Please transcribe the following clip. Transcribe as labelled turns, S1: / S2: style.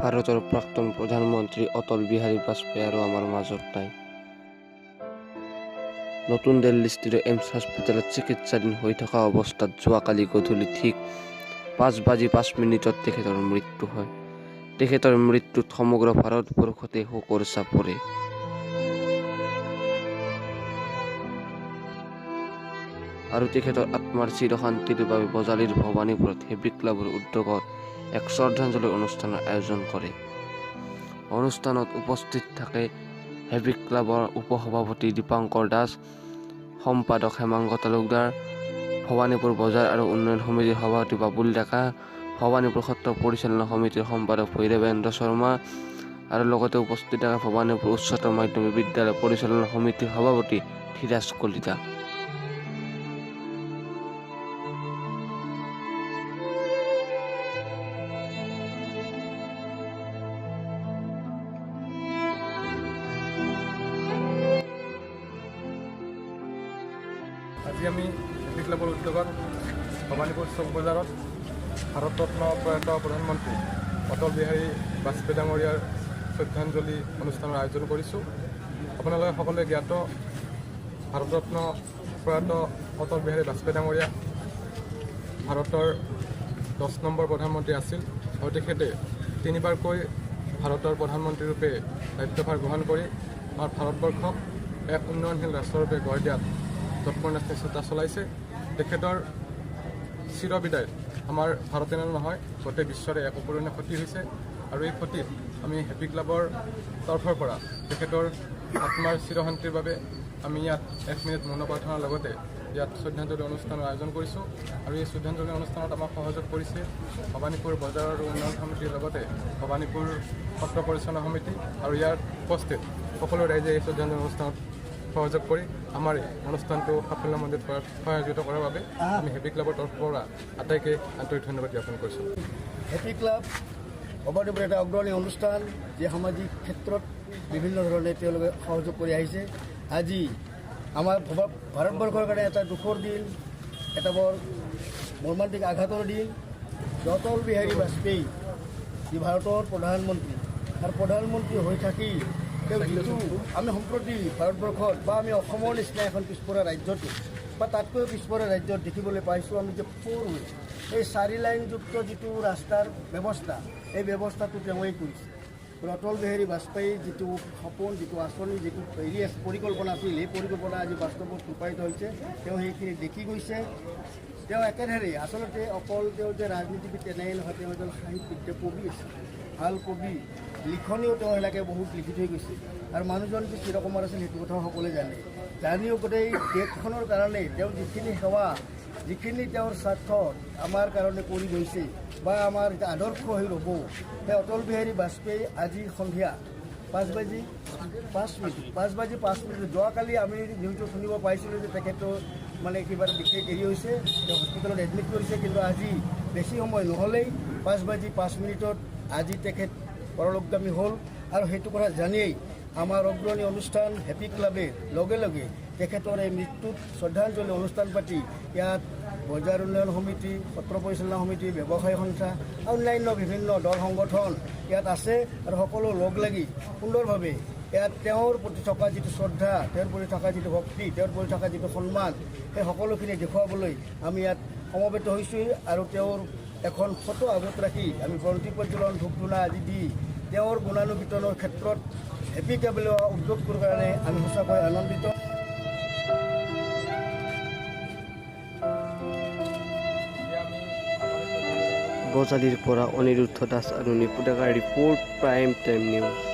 S1: ভাৰতৰ প্ৰাক্তন প্ৰধানমন্ত্ৰী অটল বিহাৰী বাজপেয়ী আৰু আমাৰ মাজত নাই। নতুন দিল্লীস্থিত এইমছ হাস্পতালত চিকিৎসাধীন হৈ থকা অৱস্থাত যোৱাকালি গধূলি ঠিক 5:05 তেখেতৰ মৃত্যু হয়। তেখেতৰ মৃত্যুত সমগ্ৰ ভাৰতবৰ্ষতে শোকৰ ছাপ পৰে। আৰু তেখেতৰ আত্মাৰ চিৰশান্তিৰ বাবে বজালীৰ ভৱানীপুৰত হেভি ক্লাবৰ উদ্যোগত এক শ্ৰদ্ধাঞ্জলি অনুষ্ঠানৰ আয়োজন কৰে। অনুষ্ঠানত উপস্থিত থাকে হেভি ক্লাবৰ উপসভাপতি দীপাংকৰ দাস, সম্পাদক হেমাংগ তালুকদাৰ, ভৱানীপুৰ বজাৰ আৰু উন্নয়ন সমিতিৰ সভাপতি বাবুল ডেকা, ভৱানীপুৰ সত্ৰ পৰিচালনা সমিতিৰ সম্পাদক ভৈৰৱেন্দ্ৰ শৰ্মা আৰু লগতে উপস্থিত থাকে ভৱানীপুৰ উচ্চতৰ মাধ্যমিক বিদ্যালয় পৰিচালনা সমিতিৰ সভাপতি ধীৰাজ কলিতা।
S2: আজি আমি হেভি ক্লাবৰ উদ্যোগত ভৱানীপুৰ চক বজাৰত ভাৰতৰত্ন প্ৰয়াত প্ৰধানমন্ত্ৰী অটল বিহাৰী বাজপেয়ী ডাঙৰীয়াৰ শ্ৰদ্ধাঞ্জলি অনুষ্ঠানৰ আয়োজন কৰিছোঁ। আপোনালোকে সকলোৱে জ্ঞাত ভাৰতৰত্ন প্ৰয়াত অটল বিহাৰী বাজপেয়ী ডাঙৰীয়া ভাৰতৰ 10 নম্বৰ প্ৰধানমন্ত্ৰী আছিল আৰু তেখেতে 3বাৰকৈ ভাৰতৰ প্ৰধানমন্ত্ৰীৰূপে দায়িত্বভাৰ গ্ৰহণ কৰি আমাৰ ভাৰতবৰ্ষক এক উন্নয়নশীল ৰাষ্ট্ৰৰূপে গঢ় দিয়াত তৎপৰতাৰে চেষ্টা চলাইছে। তেখেতৰ চিৰবিদায় আমাৰ ভাৰতে নহয় গোটেই বিশ্বৰে এক অপূৰণীয় ক্ষতি হৈছে আৰু এই ক্ষতিত আমি হেভি ক্লাবৰ তৰফৰ পৰা তেখেতৰ আত্মাৰ চিৰশান্তিৰ বাবে আমি ইয়াত 1 মিনিট মৌন প্ৰাৰ্থনাৰ লগতে ইয়াত শ্ৰদ্ধাঞ্জলি অনুষ্ঠানৰ আয়োজন কৰিছোঁ। আৰু এই শ্ৰদ্ধাঞ্জলি অনুষ্ঠানত আমাক সহযোগ কৰিছে ভৱানীপুৰ বজাৰ আৰু উন্নয়ন সমিতিৰ লগতে ভৱানীপুৰ সত্ৰ পৰিচালনা সমিতি আৰু ইয়াৰ উপস্থিত সকলো ৰাইজে এই শ্ৰদ্ধাঞ্জলি অনুষ্ঠানত সহযোগ কৰি আমাৰ এই অনুষ্ঠানটো সাফল্যমণ্ডিত কৰাত সহযোগিতা কৰাৰ বাবে আমি হেভি ক্লাবৰ তৰফৰ পৰা আটাইকে আন্তৰিক ধন্যবাদ জ্ঞাপন কৰিছোঁ।
S3: হেভি ক্লাব ভৱানীপুৰ এটা অগ্ৰণী অনুষ্ঠান, যি সামাজিক ক্ষেত্ৰত বিভিন্ন ধৰণে তেওঁলোকে সহযোগ কৰি আহিছে। আজি আমাৰ ভাৰতবৰ্ষৰ কাৰণে এটা দুখৰ দিন, এটা বৰ মৰ্মান্তিক আঘাতৰ দিন। অটল বিহাৰী বাজপেয়ী যি ভাৰতৰ প্ৰধানমন্ত্ৰী আৰু প্ৰধানমন্ত্ৰী হৈ থাকি তেওঁ যিটো আমি সম্প্ৰতি ভাৰতবৰ্ষত বা আমি অসমৰ নিচিনা এখন পিছপৰা ৰাজ্যত বা তাতকৈ পিছপৰা ৰাজ্যত দেখিবলৈ পাইছোঁ আমি যে ফ'ৰৱে এই 4 লাইনযুক্ত যিটো ৰাস্তাৰ ব্যৱস্থা, এই ব্যৱস্থাটো তেওঁৱেই কৰিছে। অটল বিহাৰী বাজপেয়ীৰ যিটো সপোন, যিটো আঁচনি, যিটো পৰিকল্পনা আছিল, এই পৰিকল্পনা আজি বাস্তৱত ৰূপায়িত হৈছে। তেওঁ সেইখিনি দেখি গৈছে। তেওঁ একেধাৰে আচলতে অকল তেওঁ যে ৰাজনীতিবিদ তেনেই নহয়, তেওঁ এজন সাহিত্যিক, তেওঁ কবি আছিল, ভাল কবি, লিখনিও তেওঁ এনেকৈ বহুত লিখি থৈ গৈছে। আৰু মানুহজন যে চিৰকুমাৰ আছিল সেইটো কথাও সকলোৱে জানিও গোটেই দেশখনৰ কাৰণে তেওঁ যিখিনি সেৱা, যিখিনি তেওঁৰ স্বাৰ্থ আমাৰ কাৰণে কৰি গৈছে বা আমাৰ আদৰ্শ হৈ ৰ'ব, সেই অটল বিহাৰী বাজপেয়ী আজি সন্ধিয়া 5:05 যোৱাকালি আমি নিউজত শুনিব পাইছিলোঁ যে তেখেতৰ মানে কিবা বিশেষ দেৰি হৈছে, তেওঁ হস্পিটেলত এডমিট কৰিছে। কিন্তু আজি বেছি সময় নহ'লেই 5:05 আজি তেখেত পৰলোকগামী হ'ল। আৰু সেইটো কথা জানিয়েই আমাৰ অগ্ৰণী অনুষ্ঠান হেভি ক্লাবে লগে লগে তেখেতৰ এই মৃত্যুত শ্ৰদ্ধাঞ্জলি অনুষ্ঠান পাতি ইয়াত বজাৰ উন্নয়ন সমিতি, সত্ৰ পৰিচালনা সমিতি, ব্যৱসায়ী সন্থা, অন্যান্য বিভিন্ন দল সংগঠন ইয়াত আছে আৰু সকলো লগ লাগি সুন্দৰভাৱে ইয়াত তেওঁৰ প্ৰতি থকা যিটো শ্ৰদ্ধা, তেওঁৰ প্ৰতি থকা যিটো ভক্তি, তেওঁৰ প্ৰতি থকা যিটো সন্মান, সেই সকলোখিনি দেখুৱাবলৈ আমি ইয়াত সমবেত হৈছোঁ। আৰু তেওঁৰ এখন ফটো আগত ৰাখি আমি বন্তি প্ৰজ্বলন, ধূপ ধূনা আদি দি তেওঁৰ গুণানুকীৰ্তনৰ ক্ষেত্ৰত হেভি ক্লাবৰ উদ্যোগটোৰ কাৰণে আমি সঁচাকৈ আনন্দিত।
S1: বজালীৰ পৰা অনিৰুদ্ধ দাস আৰু নিপু ডেকাৰ ৰিপৰ্ট, প্ৰাইম টাইম নিউজ।